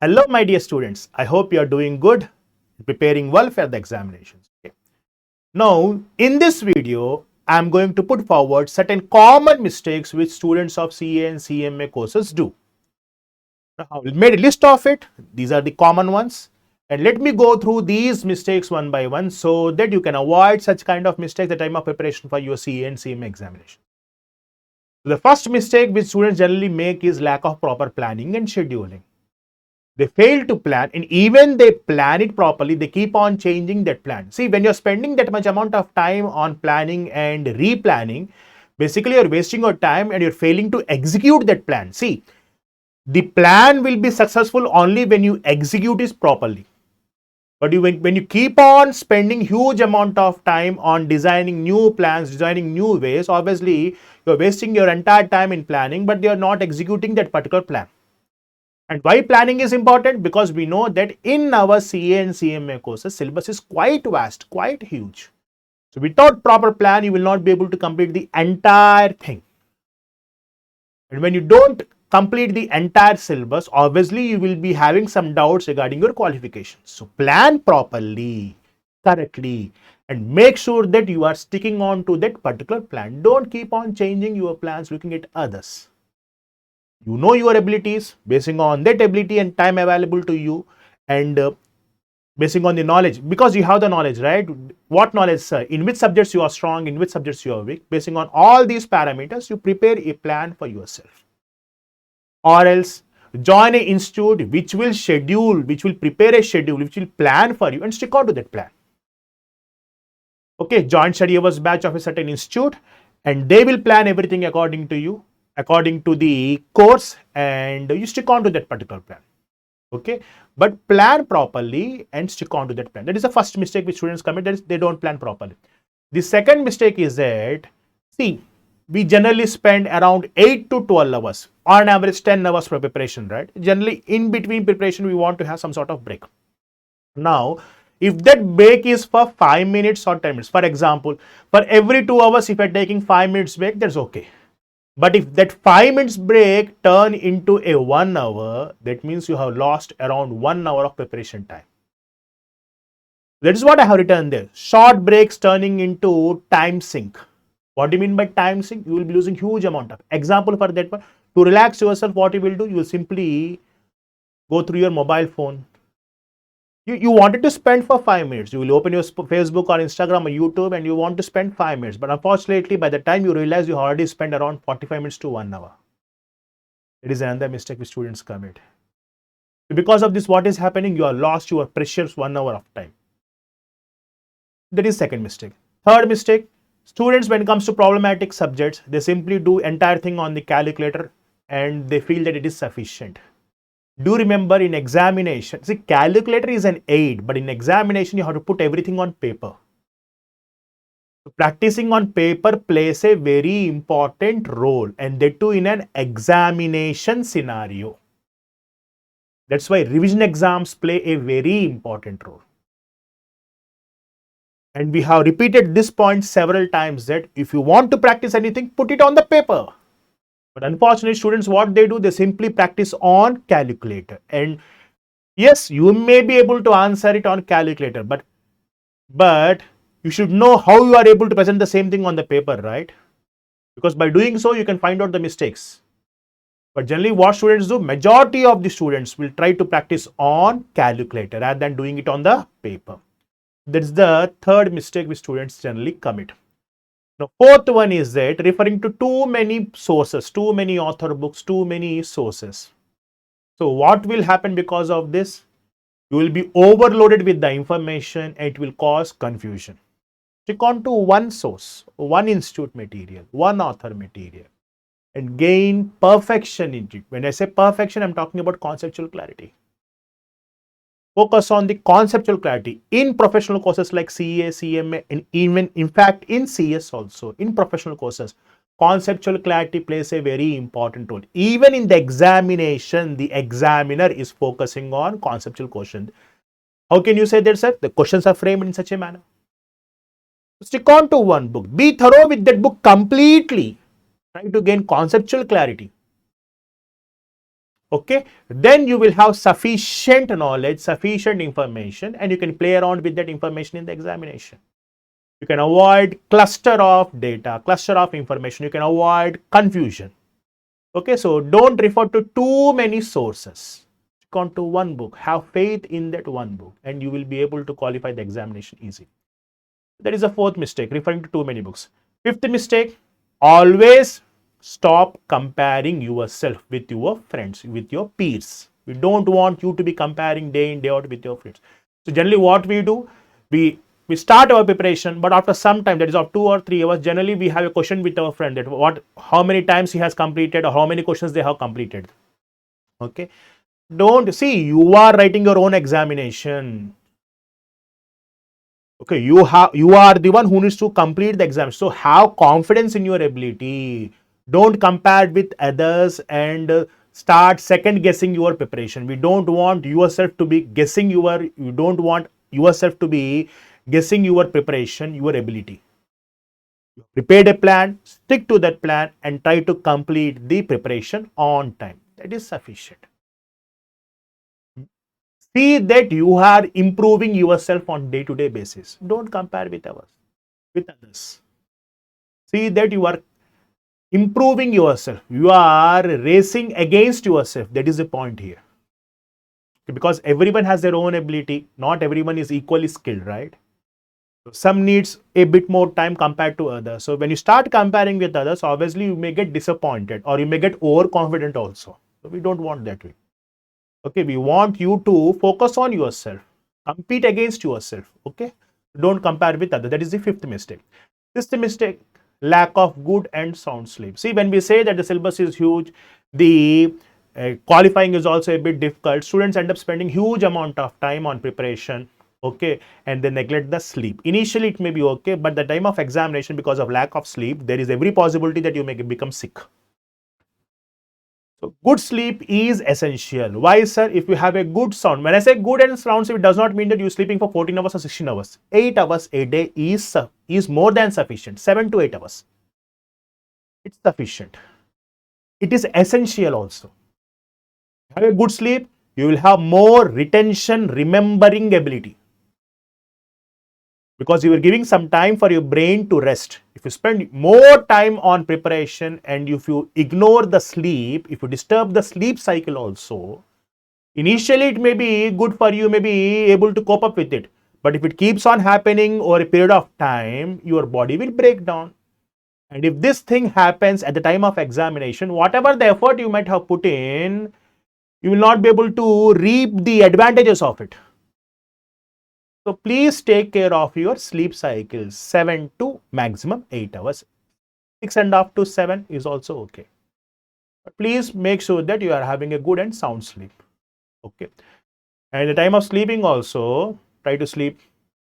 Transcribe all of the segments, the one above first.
Hello, my dear students. I hope you are doing good, preparing well for the examinations. Okay. Now, in this video, I am going to put forward certain common mistakes which students of CA and CMA courses do. Now, I made a list of it. These are the common ones. And let me go through these mistakes one by one so that you can avoid such kind of mistakes at the time of preparation for your CA and CMA examination. The first mistake which students generally make is lack of proper planning and scheduling. They fail to plan, and even they plan it properly, they keep on changing that plan. See, when you're spending that much amount of time on planning and replanning, basically you're wasting your time and you're failing to execute that plan. See, the plan will be successful only when you execute it properly. But when you keep on spending huge amount of time on designing new plans, designing new ways, obviously you're wasting your entire time in planning, but you're not executing that particular plan. And why planning is important? Because we know that in our CA and CMA courses, syllabus is quite vast, quite huge. So without proper plan, you will not be able to complete the entire thing. And when you don't complete the entire syllabus, obviously you will be having some doubts regarding your qualifications. So plan properly, correctly, and make sure that you are sticking on to that particular plan. Don't keep on changing your plans looking at others. You know your abilities, basing on that ability and time available to you, and basing on the knowledge, because you have the knowledge, right? What knowledge, sir? In which subjects you are strong, in which subjects you are weak. Basing on all these parameters, you prepare a plan for yourself. Or else join an institute which will schedule, which will prepare a schedule, which will plan for you, and stick on to that plan. Okay, join study hours batch of a certain institute, and they will plan everything according to you, according to the course, and you stick on to that particular plan. Okay, but plan properly and stick on to that plan. That is the first mistake which students commit, that is they don't plan properly. The second mistake is that, see, we generally spend around 8 to 12 hours, on average 10 hours for preparation, right? Generally in between preparation, we want to have some sort of break. Now, if that break is for 5 minutes or 10 minutes, for example, for every 2 hours, if you're taking 5 minutes break, that's okay. But if that 5 minutes break turn into a 1 hour, that means you have lost around 1 hour of preparation time. That is what I have written there. Short breaks turning into time sink. What do you mean by time sink? You will be losing huge amount of. Example for that one. To relax yourself, what you will do? You will simply go through your mobile phone. You wanted to spend for 5 minutes. You will open your Facebook or Instagram or YouTube and you want to spend 5 minutes. But unfortunately, by the time you realize you already spent around 45 minutes to 1 hour. It is another mistake which students commit. Because of this, what is happening? You are lost your precious 1 hour of time. That is second mistake. Third mistake, students, when it comes to problematic subjects, they simply do entire thing on the calculator and they feel that it is sufficient. Do remember, in examination, see, calculator is an aid, but in examination, you have to put everything on paper. So practicing on paper plays a very important role, and that too in an examination scenario. That's why revision exams play a very important role. And we have repeated this point several times, that if you want to practice anything, put it on the paper. But unfortunately, students, what they do, they simply practice on calculator. And yes, you may be able to answer it on calculator, but you should know how you are able to present the same thing on the paper, right? Because by doing so, you can find out the mistakes. But generally, what students do, majority of the students will try to practice on calculator rather than doing it on the paper. That's the third mistake which students generally commit. Now, fourth one is that referring to too many sources, too many author books, too many sources. So what will happen because of this? You will be overloaded with the information and it will cause confusion. Stick on to one source, one institute material, one author material, and gain perfection in it. When I say perfection, I'm talking about conceptual clarity. Focus on the conceptual clarity in professional courses like CA, CMA, and even in fact in CS also. In professional courses, conceptual clarity plays a very important role. Even in the examination, the examiner is focusing on conceptual questions. How can you say that, sir? The questions are framed in such a manner. Stick on to one book. Be thorough with that book completely. Try to gain conceptual clarity. Okay, then you will have sufficient knowledge, sufficient information, and you can play around with that information in the examination. You can avoid cluster of data, cluster of information. You can avoid confusion. Okay, so don't refer to too many sources. Stick on to one book. Have faith in that one book, and you will be able to qualify the examination easy. That is the fourth mistake, referring to too many books. Fifth mistake, always stop comparing yourself with your friends, with your peers. We don't want you to be comparing day in, day out with your friends. So generally what we do, we start our preparation, but after some time, that is of 2 or 3 hours, generally we have a question with our friend that how many times he has completed or how many questions they have completed. Okay. Don't see, you are writing your own examination. Okay, you are the one who needs to complete the exam. So have confidence in your ability. Don't compare with others and start second guessing your preparation. We don't want yourself to be guessing you don't want yourself to be guessing your preparation, your ability. Prepare a plan, stick to that plan and try to complete the preparation on time. That is sufficient. See that you are improving yourself on day-to-day basis. Don't compare with others. See that you are improving yourself. You are racing against yourself. That is the point here. Because everyone has their own ability. Not everyone is equally skilled, right? Some needs a bit more time compared to others. So when you start comparing with others, obviously you may get disappointed or you may get overconfident also. So we don't want that way. Okay, we want you to focus on yourself, compete against yourself. Okay, don't compare with others. That is the fifth mistake. Sixth mistake, lack of good and sound sleep. See, when we say that the syllabus is huge, the qualifying is also a bit difficult. Students end up spending huge amount of time on preparation. Okay, and they neglect the sleep. Initially it may be okay, but the time of examination, because of lack of sleep, there is every possibility that you may become sick. So good sleep is essential. Why, sir? If you have a good sound, when I say good and sound sleep, it does not mean that you're sleeping for 14 hours or 16 hours. 8 hours a day is more than sufficient. 7 to 8 hours. It's sufficient. It is essential also. Have a good sleep, you will have more retention, remembering ability. Because you are giving some time for your brain to rest. If you spend more time on preparation and if you ignore the sleep, if you disturb the sleep cycle also, initially it may be good for you, may be able to cope up with it. But if it keeps on happening over a period of time, your body will break down. And if this thing happens at the time of examination, whatever the effort you might have put in, you will not be able to reap the advantages of it. So please take care of your sleep cycles, 7 to maximum 8 hours. 6.5 to 7 is also okay. But please make sure that you are having a good and sound sleep. Okay. And the time of sleeping also, try to sleep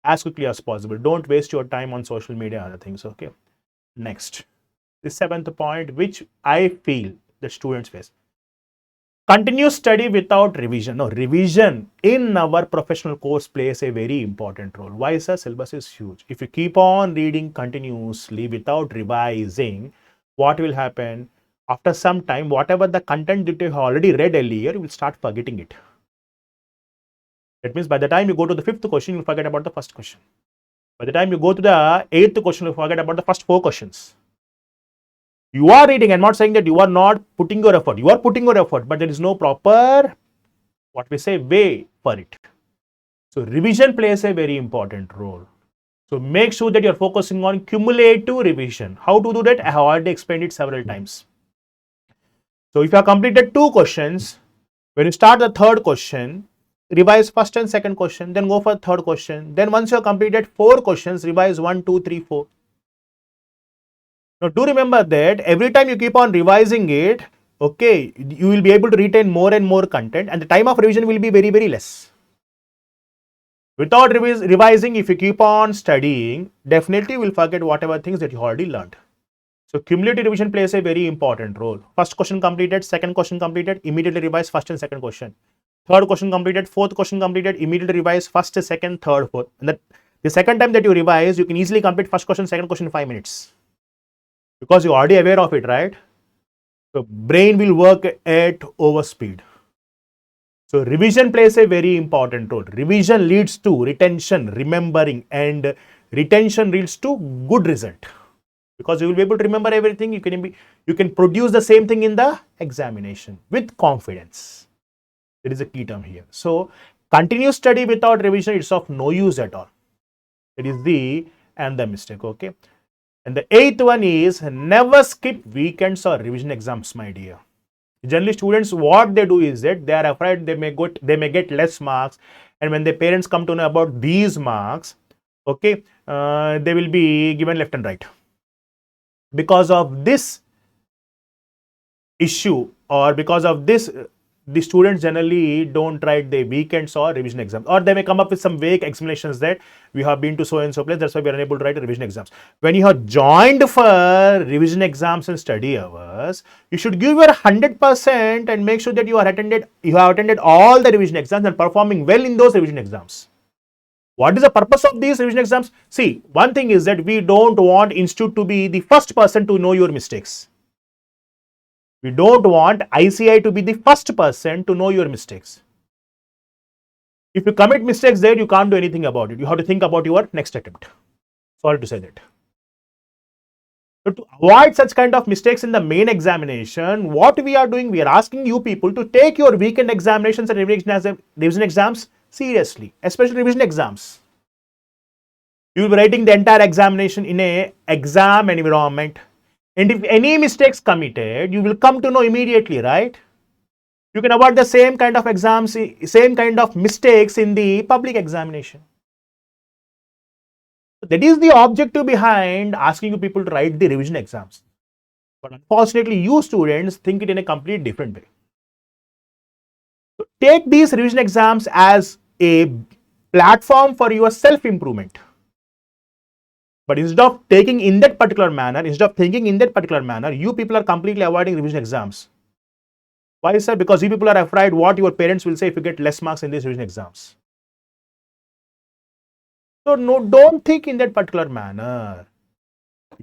as quickly as possible. Don't waste your time on social media and other things. Okay. Next, the seventh point, which I feel the students face. Continuous study without revision. No, revision in our professional course plays a very important role. Why, sir? Syllabus is huge. If you keep on reading continuously without revising, what will happen? After some time, whatever the content that you have already read earlier, you will start forgetting it. That means by the time you go to the fifth question, you will forget about the first question. By the time you go to the eighth question, you will forget about the first 4 questions. You are reading. I'm not saying that you are not putting your effort. You are putting your effort, but there is no proper, what we say, way for it. So revision plays a very important role. So make sure that you're focusing on cumulative revision. How to do that? I have already explained it several times. So if you have completed 2 questions, when you start the third question, revise first and second question, then go for third question. Then once you have completed 4 questions, revise 1, 2, 3, 4. Now do remember that every time you keep on revising it, okay, you will be able to retain more and more content and the time of revision will be very, very less. Without revising, if you keep on studying, definitely you will forget whatever things that you already learned. So cumulative revision plays a very important role. First question completed, second question completed, immediately revise first and second question. Third question completed, fourth question completed, immediately revise first, second, third, fourth. And the second time that you revise, you can easily complete first question, second question in 5 minutes. Because you're already aware of it, right? So brain will work at over speed. So revision plays a very important role. Revision leads to retention, remembering, and retention leads to good result, because you will be able to remember everything. You can produce the same thing in the examination with confidence. That is a key term here. So continuous study without revision is of no use at all. That is the mistake. Okay. And the eighth one is never skip weekends or revision exams, my dear. Generally, students, what they do is that they are afraid they may get less marks, and when their parents come to know about these marks, okay, they will be given left and right. Because of this issue, or because of this, the students generally don't write the weekends or revision exams, or they may come up with some vague explanations that we have been to so and so place, that's why we are unable to write revision exams. When you have joined for revision exams and study hours, you should give your 100% and make sure that you have attended all the revision exams and performing well in those revision exams. What is the purpose of these revision exams? See, one thing is that we don't want institute to be the first person to know your mistakes. We don't want ICI to be the first person to know your mistakes. If you commit mistakes there, you can't do anything about it. You have to think about your next attempt. Sorry to say that. So to avoid such kind of mistakes in the main examination, what we are doing, we are asking you people to take your weekend examinations and revision exams seriously, especially revision exams. You will be writing the entire examination in a exam environment. And if any mistakes committed, you will come to know immediately, right? You can avoid the same kind of exams, same kind of mistakes in the public examination. That is the objective behind asking you people to write the revision exams. But unfortunately, you students think it in a completely different way. So take these revision exams as a platform for your self-improvement. But instead of thinking in that particular manner, you people are completely avoiding revision exams. Why, sir? Because you people are afraid what your parents will say if you get less marks in these revision exams. So no, don't think in that particular manner.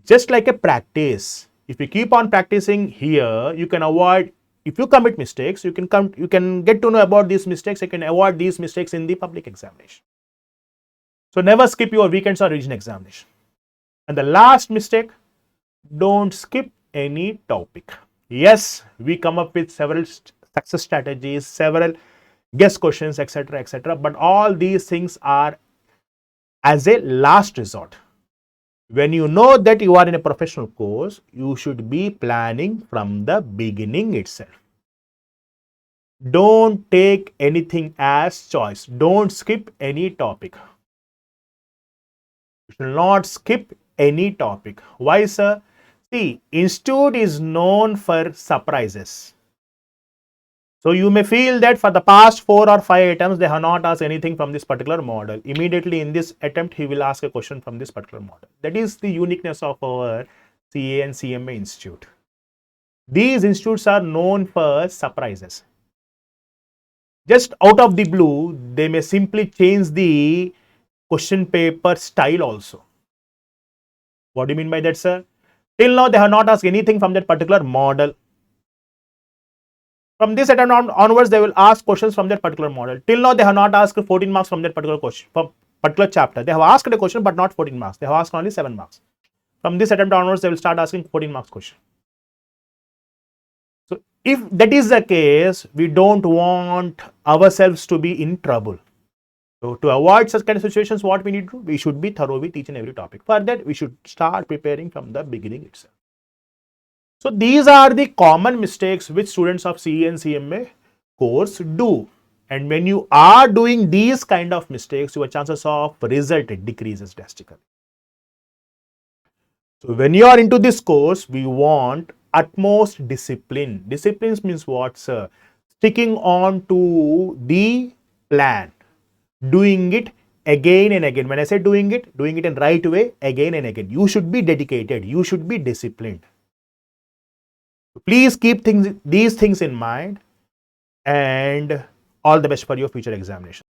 Just like a practice. If you keep on practicing here, you can avoid. If you commit mistakes, you can get to know about these mistakes. You can avoid these mistakes in the public examination. So never skip your weekends or revision examination. And the last mistake, don't skip any topic. Yes, we come up with several success strategies, several guess questions, etc., etc. But all these things are as a last resort. When you know that you are in a professional course, you should be planning from the beginning itself. Don't take anything as choice. Don't skip any topic. You should not skip any topic. Why, sir? See, institute is known for surprises. So you may feel that for the past 4 or 5 attempts, they have not asked anything from this particular model. Immediately in this attempt, he will ask a question from this particular model. That is the uniqueness of our CA and CMA institute. These institutes are known for surprises. Just out of the blue, they may simply change the question paper style also. What do you mean by that, sir? Till now, they have not asked anything from that particular model. From this attempt onwards, they will ask questions from that particular model. Till now, they have not asked 14 marks from that particular question, from particular chapter. They have asked a question, but not 14 marks. They have asked only 7 marks. From this attempt onwards, they will start asking 14 marks question. So, if that is the case, we don't want ourselves to be in trouble. So, to avoid such kind of situations, what we need to do? We should be thorough with each and every topic. For that, we should start preparing from the beginning itself. So these are the common mistakes which students of CA and CMA course do. And when you are doing these kind of mistakes, your chances of result decreases drastically. So when you are into this course, we want utmost discipline. Discipline means what, sir? Sticking on to the plan, doing it again and again. When I say doing it in right way, again and again. You should be dedicated. You should be disciplined. Please keep these things in mind, and all the best for your future examination.